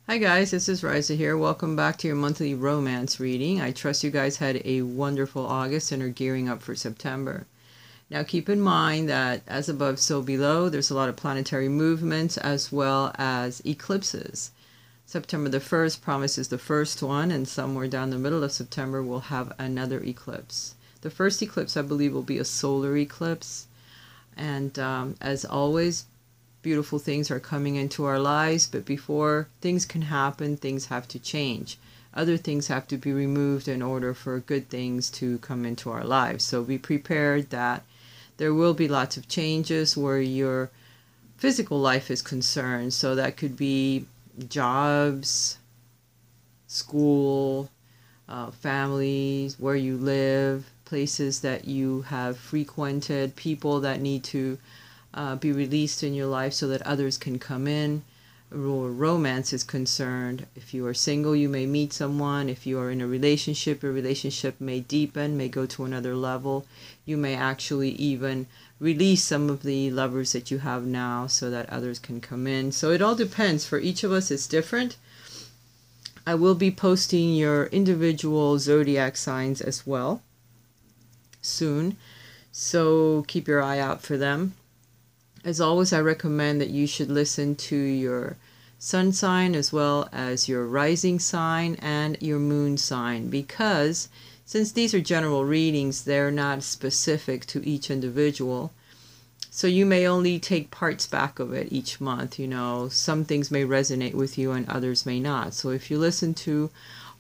Hi guys, this is Raisa here. Welcome back to your monthly romance reading. I trust you guys had a wonderful August and are gearing up for September. Now keep in mind that as above, so below, there's a lot of planetary movements as well as eclipses. September the 1st promises the first one, and somewhere down the middle of September we'll have another eclipse. The first eclipse, I believe, will be a solar eclipse. And as always, beautiful things are coming into our lives, but before things can happen, things have to change. Other things have to be removed in order for good things to come into our lives. So be prepared that there will be lots of changes where your physical life is concerned. So that could be jobs, school, families, where you live, places that you have frequented, people that need to be released in your life so that others can come in. Romance is concerned. If you are single, you may meet someone. If you are in a relationship, your relationship may deepen, may go to another level. You may actually even release some of the lovers that you have now so that others can come in. So it all depends. For each of us, it's different. I will be posting your individual zodiac signs as well soon, so keep your eye out for them. As always, I recommend that you should listen to your sun sign as well as your rising sign and your moon sign, because since these are general readings, they're not specific to each individual. So you may only take parts back of it each month. You know, some things may resonate with you and others may not. So if you listen to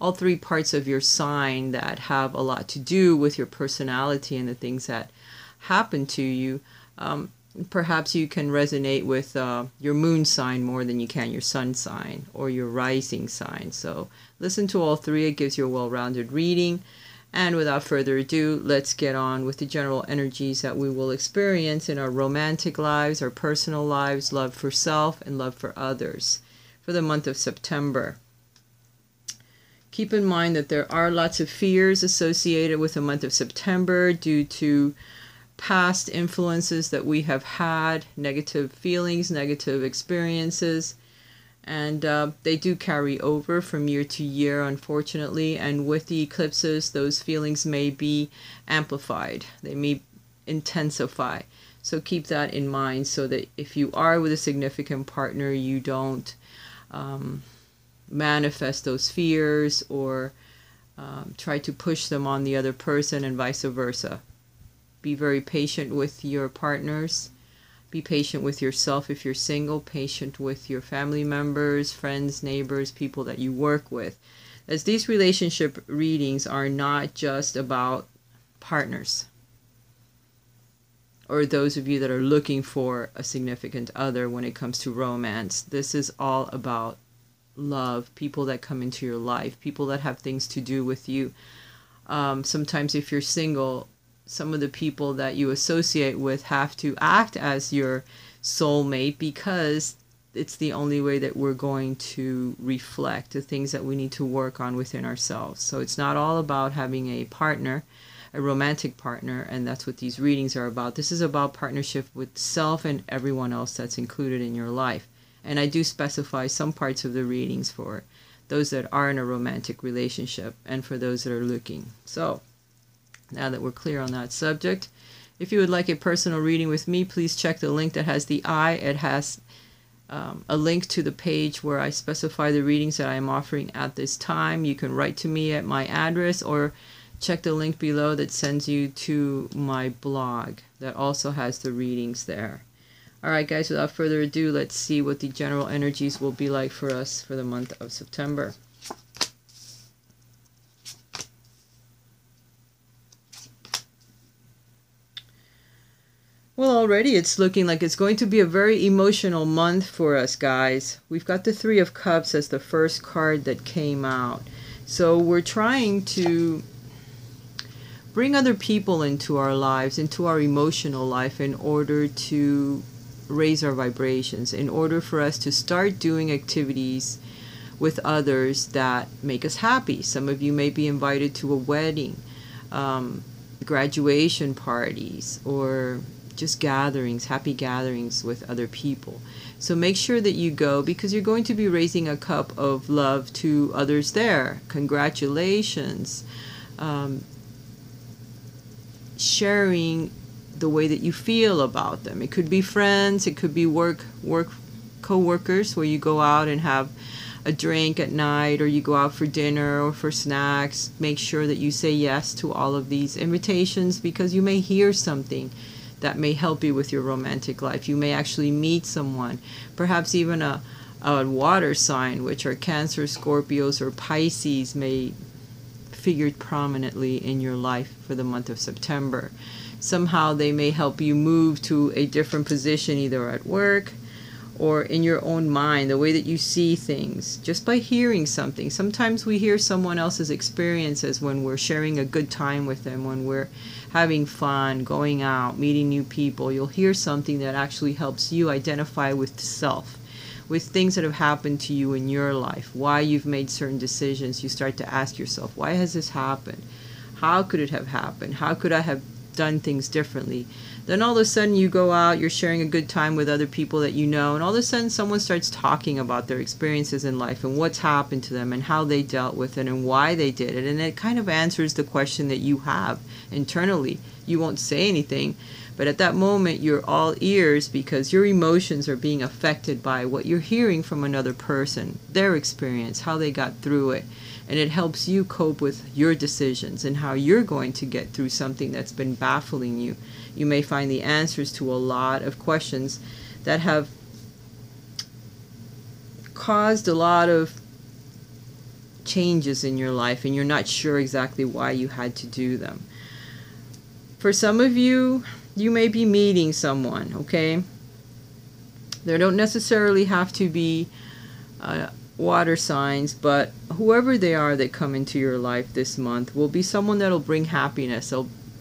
all three parts of your sign that have a lot to do with your personality and the things that happen to you, perhaps you can resonate with your moon sign more than you can your sun sign or your rising sign. So listen to all three. It gives you a well-rounded reading. And without further ado, let's get on with the general energies that we will experience in our romantic lives, our personal lives, love for self, and love for others for the month of September. Keep in mind that there are lots of fears associated with the month of September due to past influences that we have had, negative feelings, negative experiences, and they do carry over from year to year, unfortunately. And with the eclipses, those feelings may be amplified, they may intensify. So keep that in mind so that if you are with a significant partner, you don't manifest those fears or try to push them on the other person, and vice versa. Be very patient with your partners. Be patient with yourself if you're single. Patient with your family members, friends, neighbors, people that you work with. As these relationship readings are not just about partners or those of you that are looking for a significant other when it comes to romance. This is all about love, people that come into your life, people that have things to do with you. Sometimes if you're single, some of the people that you associate with have to act as your soulmate because it's the only way that we're going to reflect the things that we need to work on within ourselves. So it's not all about having a partner, a romantic partner, and that's what these readings are about. This is about partnership with self and everyone else that's included in your life. And I do specify some parts of the readings for those that are in a romantic relationship and for those that are looking. So now that we're clear on that subject, if you would like a personal reading with me, please check the link that has the I. It has a link to the page where I specify the readings that I am offering at this time. You can write to me at my address or check the link below that sends you to my blog that also has the readings there. Alright guys, without further ado, let's see what the general energies will be like for us for the month of September. Well, already it's looking like it's going to be a very emotional month for us, guys. We've got the Three of Cups as the first card that came out. So we're trying to bring other people into our lives, into our emotional life, in order to raise our vibrations, in order for us to start doing activities with others that make us happy. Some of you may be invited to a wedding, graduation parties, or just gatherings, happy gatherings with other people. So make sure that you go, because you're going to be raising a cup of love to others there. Congratulations. Sharing the way that you feel about them. It could be friends, it could be work co-workers, where you go out and have a drink at night, or you go out for dinner or for snacks. Make sure that you say yes to all of these invitations, because you may hear something that may help you with your romantic life. You may actually meet someone, perhaps even a water sign, which are Cancer, Scorpios, or Pisces, may figure prominently in your life for the month of September. Somehow they may help you move to a different position, either at work or in your own mind, the way that you see things, just by hearing something. Sometimes we hear someone else's experiences when we're sharing a good time with them, when we're having fun, going out, meeting new people. You'll hear something that actually helps you identify with self, with things that have happened to you in your life, why you've made certain decisions. You start to ask yourself, why has this happened? How could it have happened? How could I have done things differently? Then all of a sudden you go out, you're sharing a good time with other people that you know, and all of a sudden someone starts talking about their experiences in life and what's happened to them and how they dealt with it and why they did it. And it kind of answers the question that you have internally. You won't say anything, but at that moment you're all ears, because your emotions are being affected by what you're hearing from another person, their experience, how they got through it. And it helps you cope with your decisions and how you're going to get through something that's been baffling you. You may find the answers to a lot of questions that have caused a lot of changes in your life, and you're not sure exactly why you had to do them. For some of you, you may be meeting someone, okay? There don't necessarily have to be water signs, but whoever they are that come into your life this month will be someone that'll bring happiness.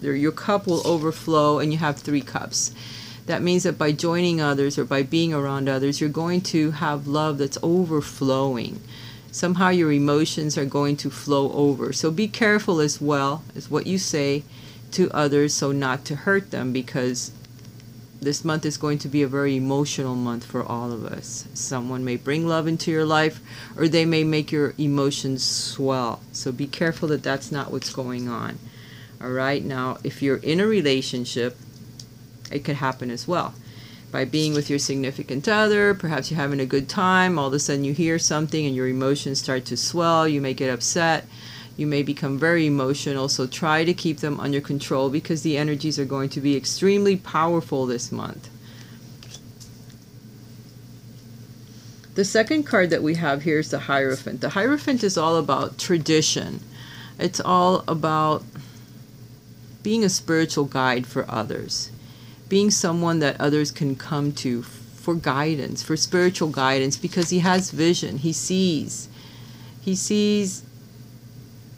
Your cup will overflow, and you have 3 cups. That means that by joining others or by being around others, you're going to have love that's overflowing. Somehow your emotions are going to flow over. So be careful as well as what you say to others, so not to hurt them, because this month is going to be a very emotional month for all of us. Someone may bring love into your life, or they may make your emotions swell. So be careful that that's not what's going on. All right, now if you're in a relationship, it could happen as well. By being with your significant other, perhaps you're having a good time, all of a sudden you hear something and your emotions start to swell. You may get upset. You may become very emotional, so try to keep them under control, because the energies are going to be extremely powerful this month. The second card that we have here is the Hierophant. The Hierophant is all about tradition. It's all about being a spiritual guide for others, being someone that others can come to for guidance, for spiritual guidance, because he has vision. He sees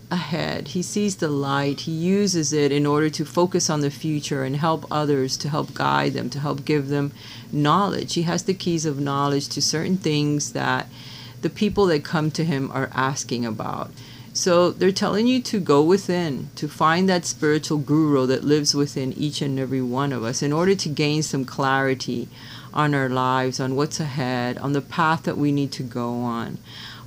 ahead. He sees the light. He uses it in order to focus on the future and help others, to help guide them, to help give them knowledge. He has the keys of knowledge to certain things that the people that come to him are asking about. So they're telling you to go within, to find that spiritual guru that lives within each and every one of us, in order to gain some clarity on our lives, on what's ahead, on the path that we need to go on.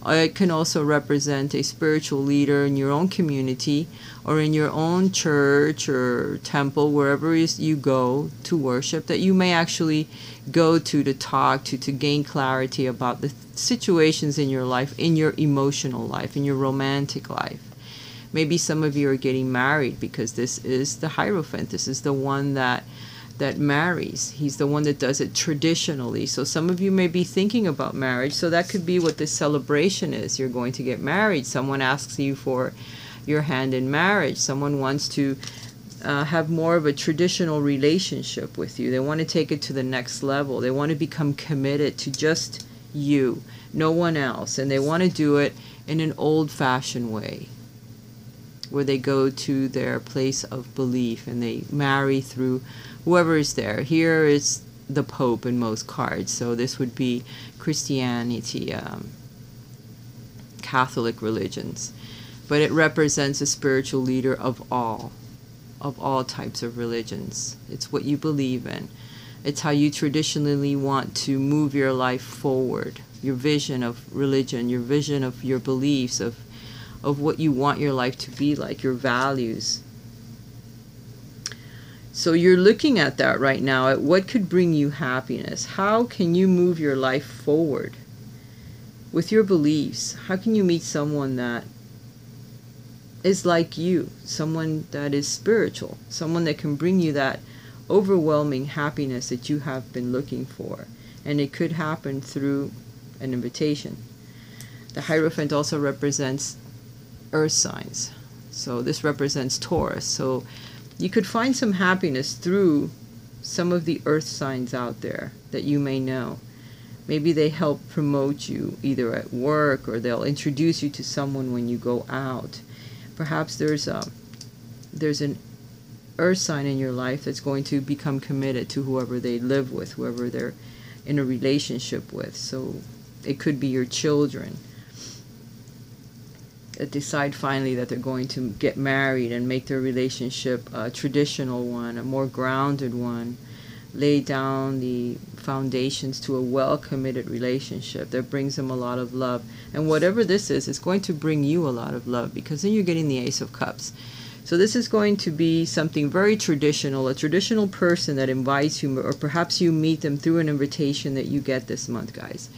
It can also represent a spiritual leader in your own community, or in your own church or temple, wherever you go to worship, that you may actually go to talk to gain clarity about the situations in your life, in your emotional life, in your romantic life. Maybe some of you are getting married, because this is the Hierophant. This is the one that marries. He's the one that does it traditionally. So some of you may be thinking about marriage. So that could be what this celebration is. You're going to get married. Someone asks you for your hand in marriage. Someone wants to have more of a traditional relationship with you. They want to take it to the next level. They want to become committed to just you, no one else. And they want to do it in an old-fashioned way, where they go to their place of belief and they marry through whoever is there. Here is the Pope in most cards, so this would be Christianity, Catholic religions. But it represents a spiritual leader of all. of all types of religions. It's what you believe in. It's how you traditionally want to move your life forward. Your vision of religion, your vision of your beliefs, of what you want your life to be like, your values. So you're looking at that right now, at what could bring you happiness. How can you move your life forward with your beliefs? How can you meet someone that is like you, someone that is spiritual, someone that can bring you that overwhelming happiness that you have been looking for? And it could happen through an invitation. The Hierophant also represents earth signs. So this represents Taurus. So you could find some happiness through some of the earth signs out there that you may know. Maybe they help promote you either at work, or they'll introduce you to someone when you go out. Perhaps there's an earth sign in your life that's going to become committed to whoever they live with, whoever they're in a relationship with. So it could be your children that decide finally that they're going to get married and make their relationship a traditional one, a more grounded one, lay down the foundations to a well-committed relationship that brings them a lot of love. And whatever this is, it's going to bring you a lot of love, because then you're getting the Ace of Cups. So this is going to be something very traditional, a traditional person that invites you, or perhaps you meet them through an invitation that you get this month, guys,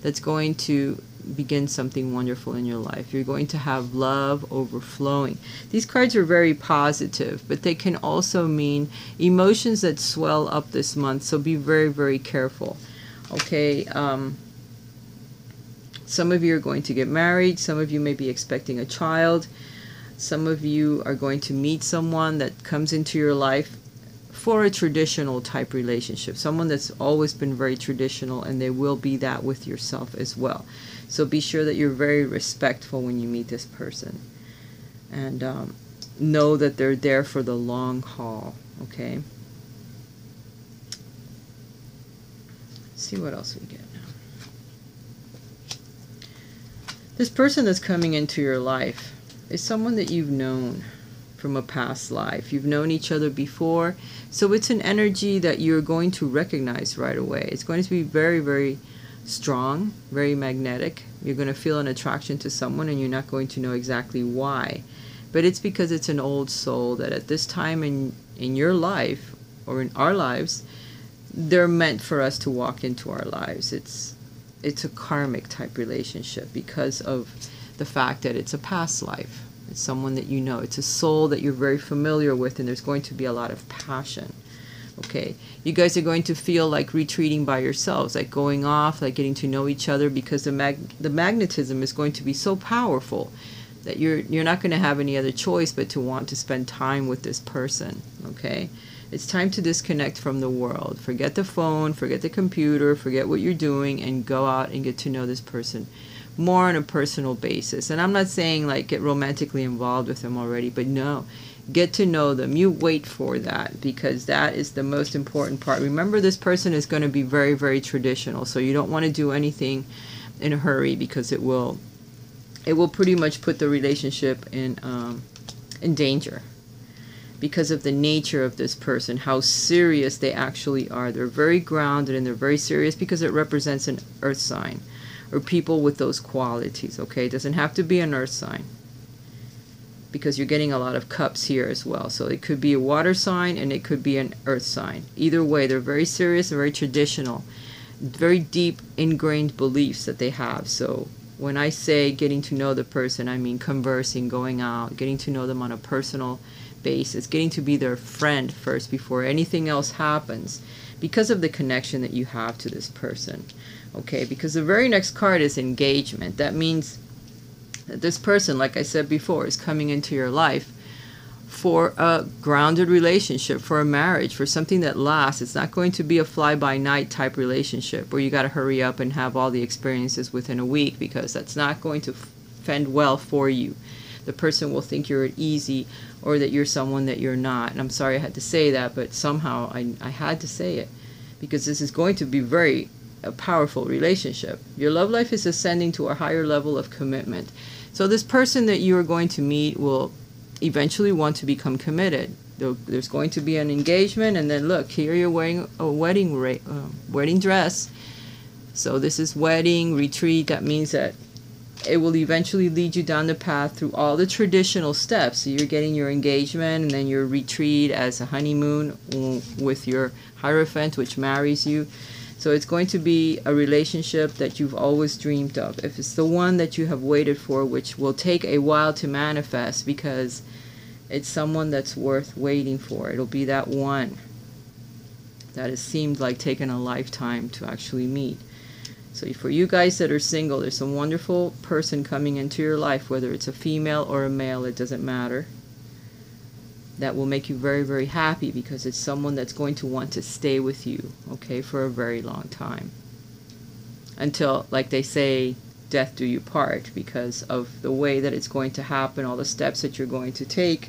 that's going to begin something wonderful in your life. You're going to have love overflowing. These cards are very positive, but they can also mean emotions that swell up this month, so be very, very careful. Okay, some of you are going to get married. Some of you may be expecting a child. Some of you are going to meet someone that comes into your life for a traditional type relationship, someone that's always been very traditional, and they will be that with yourself as well. So be sure that you're very respectful when you meet this person, and know that they're there for the long haul. Okay, let's see what else we get now. This person that's coming into your life is someone that you've known from a past life. You've known each other before, so it's an energy that you're going to recognize right away. It's going to be very, very strong, very magnetic. You're going to feel an attraction to someone, and you're not going to know exactly why, but it's because it's an old soul that at this time in your life, or in our lives, they're meant for us to walk into our lives. It's a karmic type relationship because of the fact that it's a past life. It's someone that you know. It's a soul that you're very familiar with, and there's going to be a lot of passion. Okay, you guys are going to feel like retreating by yourselves, like going off, like getting to know each other, because the magnetism is going to be so powerful that you're not going to have any other choice but to want to spend time with this person. Okay, it's time to disconnect from the world. Forget the phone, forget the computer, forget what you're doing, and go out and get to know this person more on a personal basis. And I'm not saying like get romantically involved with them already, but no, get to know them. You wait for that, because that is the most important part. Remember, this person is going to be very, very traditional, so you don't want to do anything in a hurry, because it will pretty much put the relationship in danger, because of the nature of this person, how serious they actually are. They're very grounded, and they're very serious because it represents an earth sign, or people with those qualities. Okay, it doesn't have to be an earth sign, because you're getting a lot of cups here as well. So it could be a water sign, and it could be an earth sign. Either way, they're very serious and very traditional, very deep ingrained beliefs that they have. So when I say getting to know the person, I mean conversing, going out, getting to know them on a personal basis, getting to be their friend first before anything else happens, because of the connection that you have to this person. Okay, because the very next card is engagement. That means that this person, like I said before, is coming into your life for a grounded relationship, for a marriage, for something that lasts. It's not going to be a fly-by-night type relationship where you got to hurry up and have all the experiences within a week, because that's not going to fend well for you. The person will think you're easy, or that you're someone that you're not. And I'm sorry I had to say that, but somehow I had to say it, because this is going to be a powerful relationship. Your love life is ascending to a higher level of commitment. So this person that you are going to meet will eventually want to become committed. There's going to be an engagement, and then look, here you're wearing a wedding dress. So this is wedding, retreat. That means that it will eventually lead you down the path through all the traditional steps. So you're getting your engagement and then your retreat as a honeymoon with your Hierophant, which marries you. So it's going to be a relationship that you've always dreamed of. If it's the one that you have waited for, which will take a while to manifest because it's someone that's worth waiting for. It'll be that one that it seemed like taking a lifetime to actually meet. So for you guys that are single, there's some wonderful person coming into your life, whether it's a female or a male, it doesn't matter. That will make you very, very happy because it's someone that's going to want to stay with you, okay, for a very long time. Until, like they say, death do you part, because of the way that it's going to happen, all the steps that you're going to take.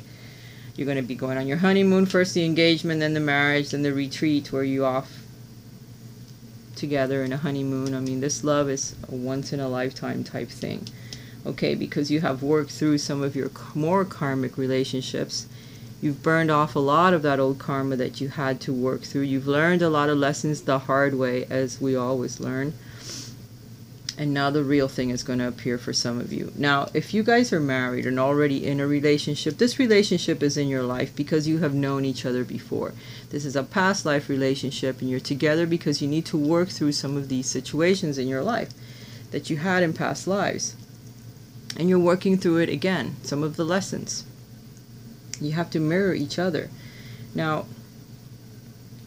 You're going to be going on your honeymoon, first the engagement, then the marriage, then the retreat where you off together in a honeymoon. I mean, this love is a once-in-a-lifetime type thing, okay, because you have worked through some of your more karmic relationships. You've burned off a lot of that old karma that you had to work through. You've learned a lot of lessons the hard way, as we always learn. And now the real thing is going to appear for some of you. Now, if you guys are married and already in a relationship, this relationship is in your life because you have known each other before. This is a past life relationship, and you're together because you need to work through some of these situations in your life that you had in past lives. And you're working through it again, some of the lessons. You have to mirror each other. Now,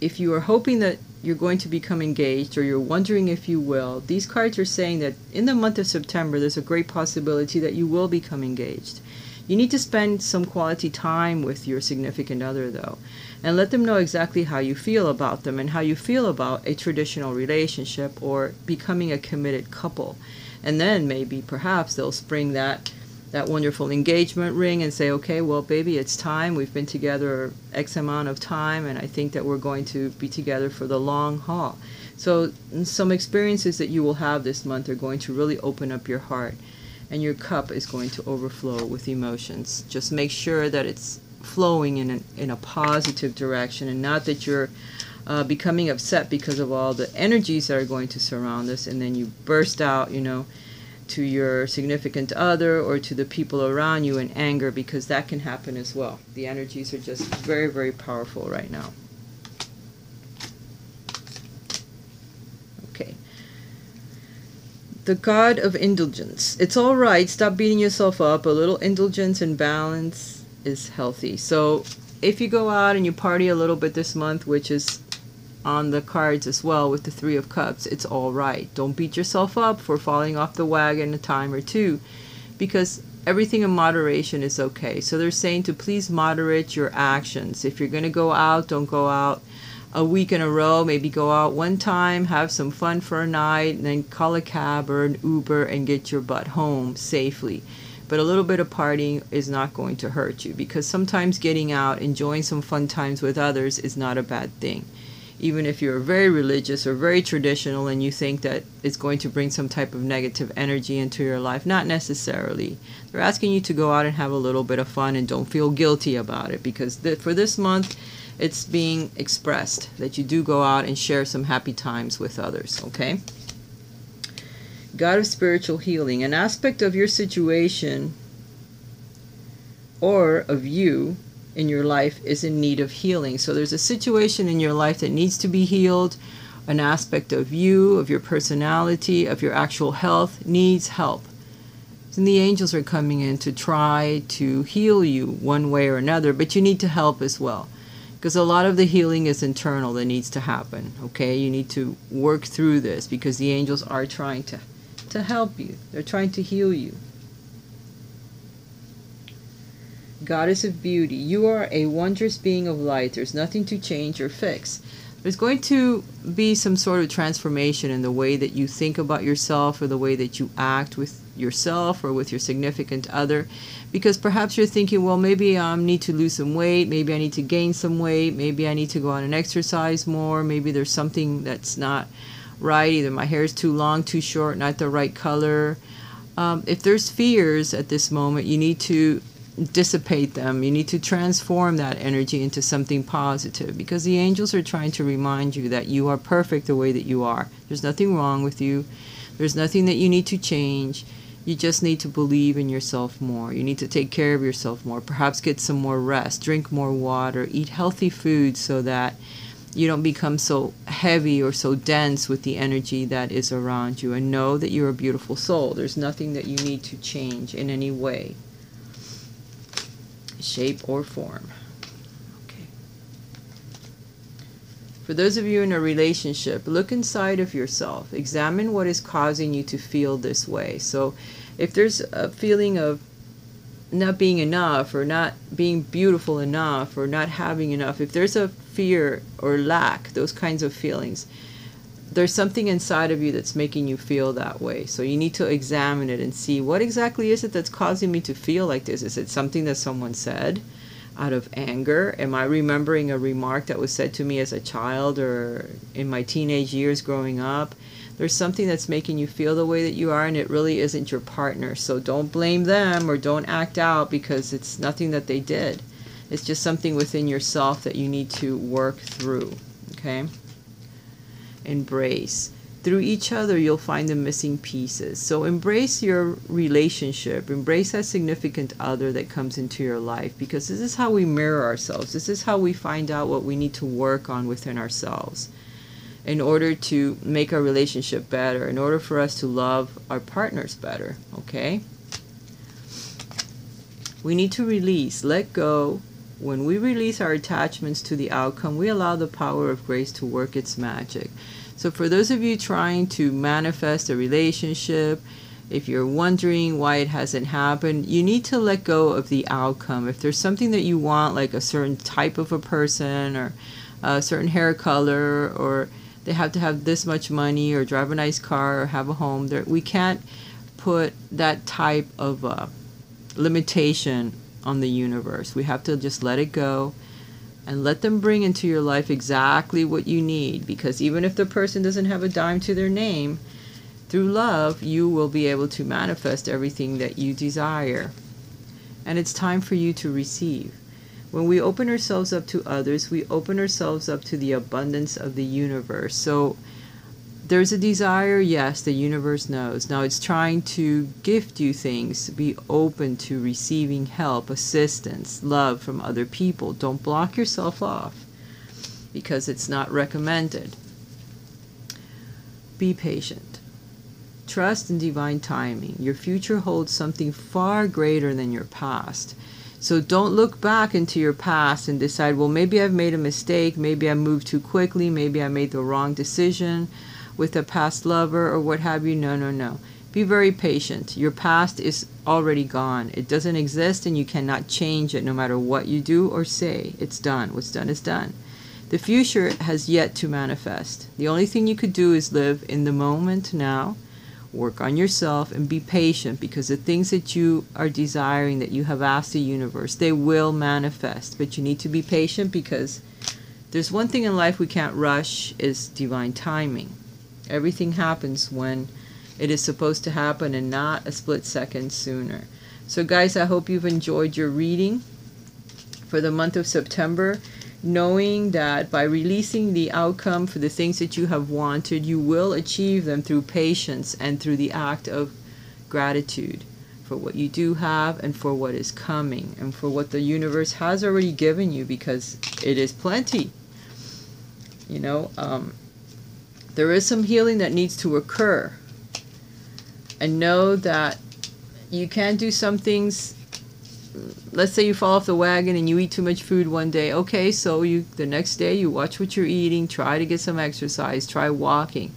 if you are hoping that you're going to become engaged, or you're wondering if you will, these cards are saying that in the month of September, there's a great possibility that you will become engaged. You need to spend some quality time with your significant other, though, and let them know exactly how you feel about them and how you feel about a traditional relationship or becoming a committed couple. And then maybe, perhaps, they'll spring that wonderful engagement ring and say, okay, well, baby, it's time. We've been together X amount of time, and I think that we're going to be together for the long haul. So some experiences that you will have this month are going to really open up your heart, and your cup is going to overflow with emotions. Just make sure that it's flowing in a positive direction, and not that you're becoming upset because of all the energies that are going to surround us, and then you burst out, to your significant other or to the people around you in anger, because that can happen as well. The energies are just very, very powerful right now. Okay. The God of Indulgence. It's all right. Stop beating yourself up. A little indulgence and balance is healthy. So if you go out and you party a little bit this month, which is on the cards as well with the Three of Cups, it's all right. Don't beat yourself up for falling off the wagon a time or two, because everything in moderation is okay. So they're saying to please moderate your actions. If you're going to go out, don't go out a week in a row. Maybe go out one time, have some fun for a night, and then call a cab or an Uber and get your butt home safely. But a little bit of partying is not going to hurt you, because sometimes getting out, enjoying some fun times with others is not a bad thing. Even if you're very religious or very traditional and you think that it's going to bring some type of negative energy into your life, not necessarily. They're asking you to go out and have a little bit of fun, and don't feel guilty about it, because for this month, it's being expressed that you do go out and share some happy times with others, okay? God of Spiritual Healing. An aspect of your situation or of you in your life is in need of healing. So there's a situation in your life that needs to be healed. An aspect of you, of your personality, of your actual health needs help. And the angels are coming in to try to heal you one way or another, but you need to help as well. Because a lot of the healing is internal that needs to happen, okay? You need to work through this, because the angels are trying to help you. They're trying to heal you. Goddess of Beauty. You are a wondrous being of light. There's nothing to change or fix. There's going to be some sort of transformation in the way that you think about yourself, or the way that you act with yourself or with your significant other, because perhaps you're thinking, well, maybe I need to lose some weight, maybe I need to gain some weight, maybe I need to go out and exercise more, maybe there's something that's not right, either my hair is too long, too short, not the right color. If there's fears at this moment, you need to dissipate them. You need to transform that energy into something positive, because the angels are trying to remind you that you are perfect the way that you are. There's nothing wrong with you. There's nothing that you need to change. You just need to believe in yourself more. You need to take care of yourself more. Perhaps get some more rest, drink more water, eat healthy food so that you don't become so heavy or so dense with the energy that is around you. And know that you're a beautiful soul. There's nothing that you need to change in any way, shape, or form. Okay. For those of you in a relationship, look inside of yourself. Examine what is causing you to feel this way. So if there's a feeling of not being enough, or not being beautiful enough, or not having enough, if there's a fear or lack, those kinds of feelings, there's something inside of you that's making you feel that way. So you need to examine it and see, what exactly is it that's causing me to feel like this? Is it something that someone said out of anger? Am I remembering a remark that was said to me as a child or in my teenage years growing up? There's something that's making you feel the way that you are, and it really isn't your partner. So don't blame them or don't act out, because it's nothing that they did. It's just something within yourself that you need to work through. Okay? Embrace. Through each other, you'll find the missing pieces. So embrace your relationship. Embrace that significant other that comes into your life, because this is how we mirror ourselves. This is how we find out what we need to work on within ourselves in order to make our relationship better, in order for us to love our partners better. Okay? We need to release, let go. When we release our attachments to the outcome, we allow the power of grace to work its magic. So for those of you trying to manifest a relationship, if you're wondering why it hasn't happened, you need to let go of the outcome. If there's something that you want, like a certain type of a person, or a certain hair color, or they have to have this much money, or drive a nice car, or have a home, we can't put that type of limitation on the universe. We have to just let it go and let them bring into your life exactly what you need, because even if the person doesn't have a dime to their name, through love you will be able to manifest everything that you desire. And it's time for you to receive. When we open ourselves up to others, we open ourselves up to the abundance of the universe. So there's a desire, yes, the universe knows. Now it's trying to gift you things. Be open to receiving help, assistance, love from other people. Don't block yourself off, because it's not recommended. Be patient. Trust in divine timing. Your future holds something far greater than your past. So don't look back into your past and decide, well, maybe I've made a mistake, maybe I moved too quickly, maybe I made the wrong decision with a past lover, or what have you. No, no, no. Be very patient. Your past is already gone. It doesn't exist, and you cannot change it no matter what you do or say. It's done. What's done is done. The future has yet to manifest. The only thing you could do is live in the moment now, work on yourself, and be patient, because the things that you are desiring, that you have asked the universe, they will manifest. But you need to be patient, because there's one thing in life we can't rush, is divine timing. Everything happens when it is supposed to happen, and not a split second sooner. So guys, I hope you've enjoyed your reading for the month of September, knowing that by releasing the outcome for the things that you have wanted, you will achieve them through patience and through the act of gratitude for what you do have, and for what is coming, and for what the universe has already given you, because it is plenty. You know, there is some healing that needs to occur. And know that you can't do some things. Let's say you fall off the wagon and you eat too much food one day. Okay, so the next day you watch what you're eating, try to get some exercise, try walking.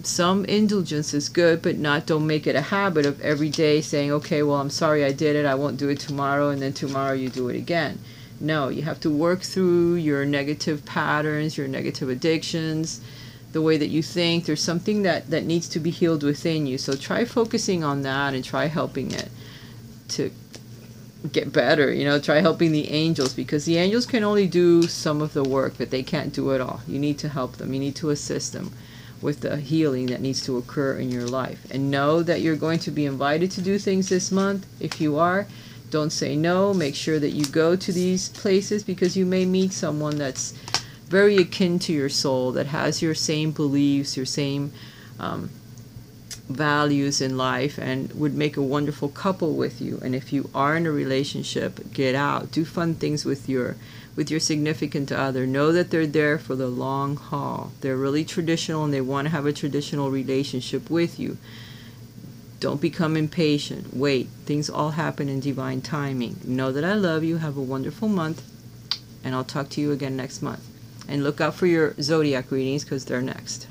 Some indulgence is good, but don't make it a habit of every day saying, okay, well, I'm sorry I did it, I won't do it tomorrow, and then tomorrow you do it again. No, you have to work through your negative patterns, your negative addictions, the way that you think. There's something that needs to be healed within you. So try focusing on that, and try helping it to get better. You know, try helping the angels, because the angels can only do some of the work, but they can't do it all. You need to help them. You need to assist them with the healing that needs to occur in your life. And know that you're going to be invited to do things this month. If you are, Don't say no. Make sure that you go to these places, because you may meet someone that's very akin to your soul, that has your same beliefs, your same values in life, and would make a wonderful couple with you. And if you are in a relationship, get out, do fun things with your significant other. Know that they're there for the long haul. They're really traditional, and they want to have a traditional relationship with you. Don't become impatient. Wait. Things all happen in divine timing. Know that I love you. Have a wonderful month, and I'll talk to you again next month. And look out for your zodiac readings, because they're next.